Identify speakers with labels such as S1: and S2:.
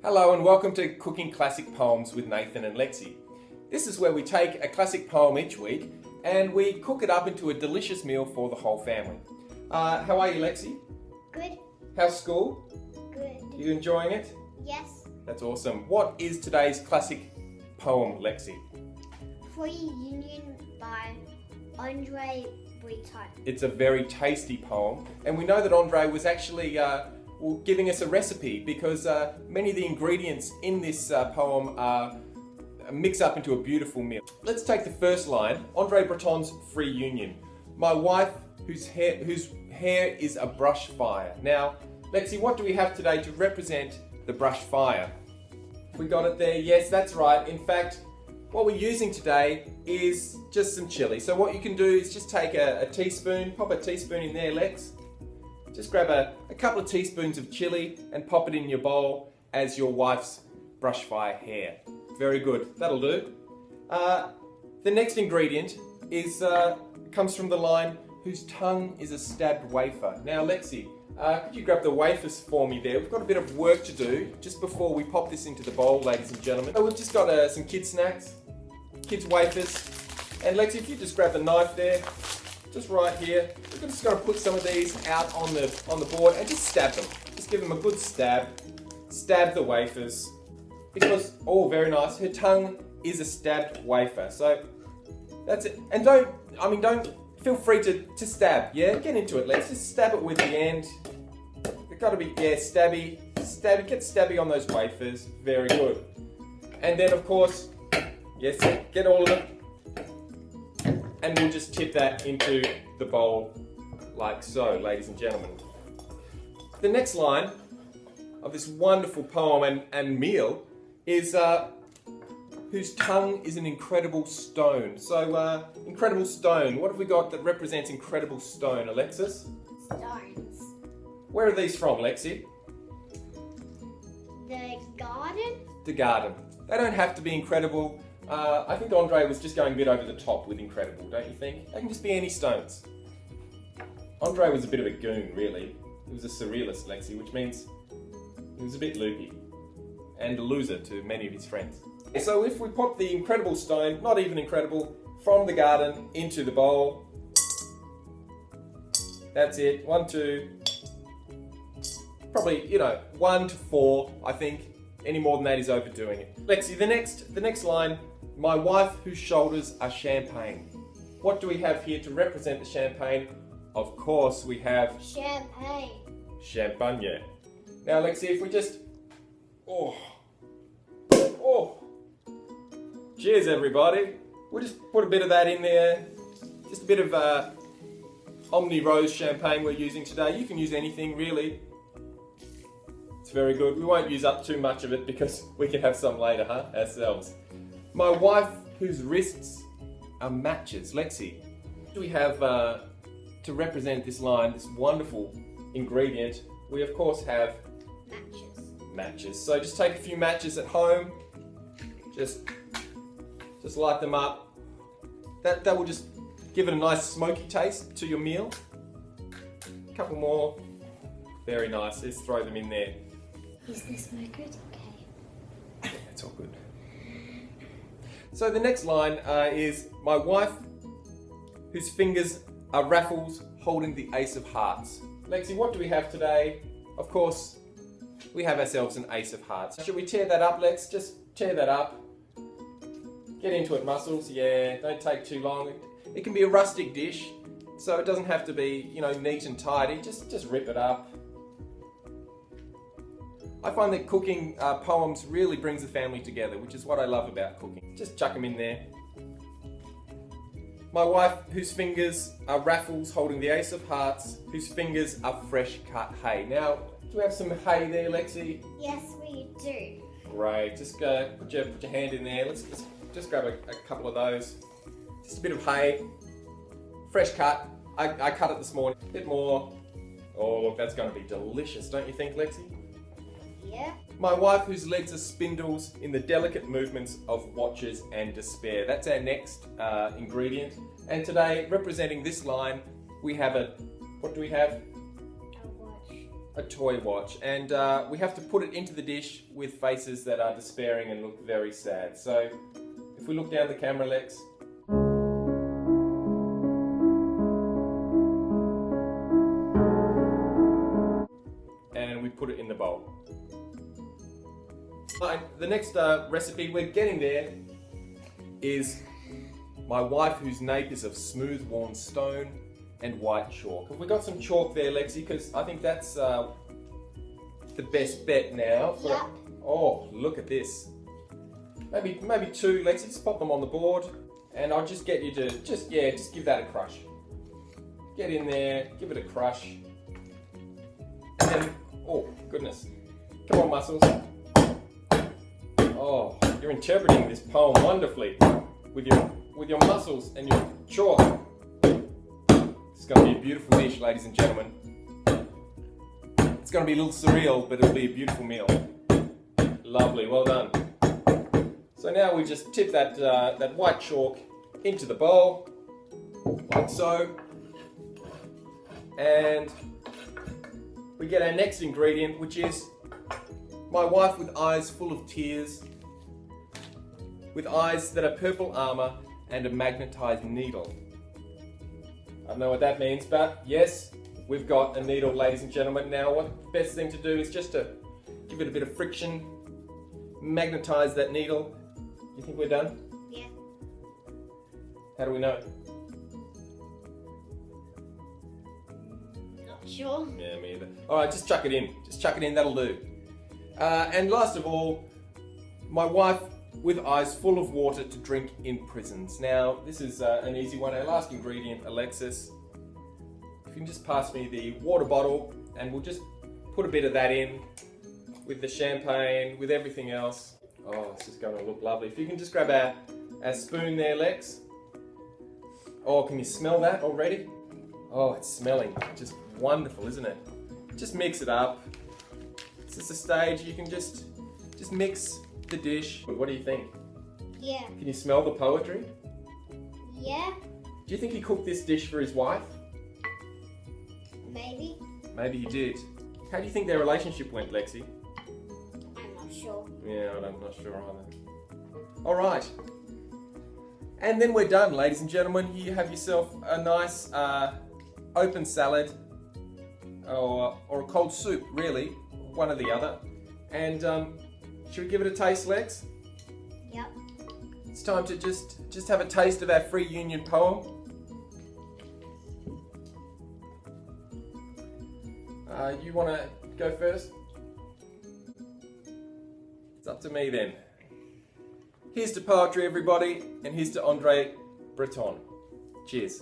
S1: Hello and welcome to Cooking Classic Poems with Nathan and Lexi. This is where we take a classic poem each week and we cook it up into a delicious meal for the whole family. How are you, Lexi?
S2: Good.
S1: How's school?
S2: Good.
S1: You enjoying it?
S2: Yes.
S1: That's awesome. What is today's classic poem, Lexi?
S2: Free Union by Andre Breton.
S1: It's a very tasty poem, and we know that Andre was actually giving us a recipe because many of the ingredients in this poem are mixed up into a beautiful meal. Let's take the first line, Andre Breton's Free Union. My wife, whose hair is a brush fire. Now, Lexi, what do we have today to represent the brush fire? We got it there. Yes, that's right. In fact, what we're using today is just some chili. So what you can do is just take a teaspoon, pop a teaspoon in there, Lex. Just grab a couple of teaspoons of chili and pop it in your bowl as your wife's brush fire hair. Very good. That'll do. The next ingredient is comes from the line, whose tongue is a stabbed wafer. Now, Lexi, could you grab the wafers for me there? We've got a bit of work to do just before we pop this into the bowl, ladies and gentlemen. So we've just got some kids' snacks, kids' wafers. And Lexi, if you just grab the knife there, just right here, we're just going to put some of these out on the board and just stab them. Just give them a good stab. Stab the wafers. Because, oh, very nice. Her tongue is a stabbed wafer. So that's it. And don't feel free to stab. Yeah, get into it. Let's just stab it with the end. It's got to be, yeah, stabby. Stabby. Get stabby on those wafers. Very good. And then, of course, yes, get all of it. And we'll just tip that into the bowl like so, ladies and gentlemen. The next line of this wonderful poem and meal is whose tongue is an incredible stone. So, incredible stone. What have we got that represents incredible stone, Alexis?
S2: Stones.
S1: Where are these from, Lexi?
S2: The garden?
S1: The garden. They don't have to be incredible. I think Andre was just going a bit over the top with incredible, don't you think? They can just be any stones. Andre was a bit of a goon, really. He was a surrealist, Lexi, which means he was a bit loopy and a loser to many of his friends. So if we pop the incredible stone, not even incredible, from the garden into the bowl, that's it. 1, 2, probably, 1 to 4, I think. Any more than that is overdoing it. Lexi, the next line, my wife whose shoulders are champagne. What do we have here to represent the champagne? Of course we have
S2: Champagne.
S1: Champagne. Now Lexi, if we just, cheers everybody. We'll just put a bit of that in there. Just a bit of Omni Rose champagne we're using today. You can use anything really. It's very good. We won't use up too much of it because we can have some later, ourselves. My wife whose wrists are matches. Lexi, do we have to represent this line, this wonderful ingredient? We of course have matches. So just take a few matches at home. Just light them up. That will just give it a nice smoky taste to your meal. A couple more. Very nice. Let's throw them in there.
S2: Is the smoke good? Okay.
S1: That's all good. So the next line is my wife whose fingers are raffles holding the ace of hearts. Lexi, what do we have today? Of course, we have ourselves an ace of hearts. Should we tear that up, Lex? Just tear that up. Get into it, muscles. Yeah, don't take too long. It can be a rustic dish, so it doesn't have to be, neat and tidy. Just rip it up. I find that cooking poems really brings the family together, which is what I love about cooking. Just chuck them in there. My wife, whose fingers are raffles holding the ace of hearts, whose fingers are fresh cut hay. Now, do we have some hay there, Lexi?
S2: Yes, we do.
S1: Great. Just put your hand in there. Let's just grab a couple of those. Just a bit of hay. Fresh cut. I cut it this morning. A bit more. Oh, look, that's going to be delicious, don't you think, Lexi?
S2: Yeah.
S1: My wife whose legs are spindles in the delicate movements of watches and despair. That's our next ingredient. And today, representing this line, we have what do we have?
S2: A watch.
S1: a toy watch, and we have to put it into the dish with faces that are despairing and look very sad. So if we look down the camera, Lex. And we put it in the bowl. The next recipe, we're getting there, is my wife whose nape is of smooth worn stone and white chalk. Have we got some chalk there, Lexi? Because I think that's the best bet now.
S2: Yep.
S1: Oh, look at this. Maybe two, Lexi. Just pop them on the board, and I'll just get you to just give that a crush. Get in there, give it a crush, and then oh goodness, come on muscles. Oh, you're interpreting this poem wonderfully with your muscles and your chalk. It's going to be a beautiful dish, ladies and gentlemen. It's going to be a little surreal, but it'll be a beautiful meal. Lovely, well done. So now we just tip that white chalk into the bowl, like so. And we get our next ingredient, which is my wife with eyes full of tears, with eyes that are purple armor and a magnetized needle. I don't know what that means, but yes, we've got a needle, ladies and gentlemen. Now, what the best thing to do is just to give it a bit of friction, magnetize that needle. You think we're done?
S2: Yeah.
S1: How do we know?
S2: Not sure.
S1: Yeah, me either. All right, just chuck it in. Just chuck it in, that'll do. And last of all, my wife with eyes full of water to drink in prisons. Now, this is an easy one. Our last ingredient, Alexis. If you can just pass me the water bottle, and we'll just put a bit of that in with the champagne, with everything else. Oh, this is going to look lovely. If you can just grab our spoon there, Lex. Oh, can you smell that already? Oh, it's smelling just wonderful, isn't it? Just mix it up. This is the stage. You can just mix the dish. What do you think?
S2: Yeah.
S1: Can you smell the poetry?
S2: Yeah.
S1: Do you think he cooked this dish for his wife?
S2: Maybe.
S1: Maybe he did. How do you think their relationship went, Lexi?
S2: I'm not sure.
S1: Yeah, I'm not sure either. All right. And then we're done, ladies and gentlemen. Here you have yourself a nice open salad or a cold soup, really, one or the other. And should we give it a taste, Lex?
S2: Yep.
S1: It's time to just have a taste of our free union poem. You want to go first? It's up to me then. Here's to poetry, everybody, and here's to Breton. Cheers.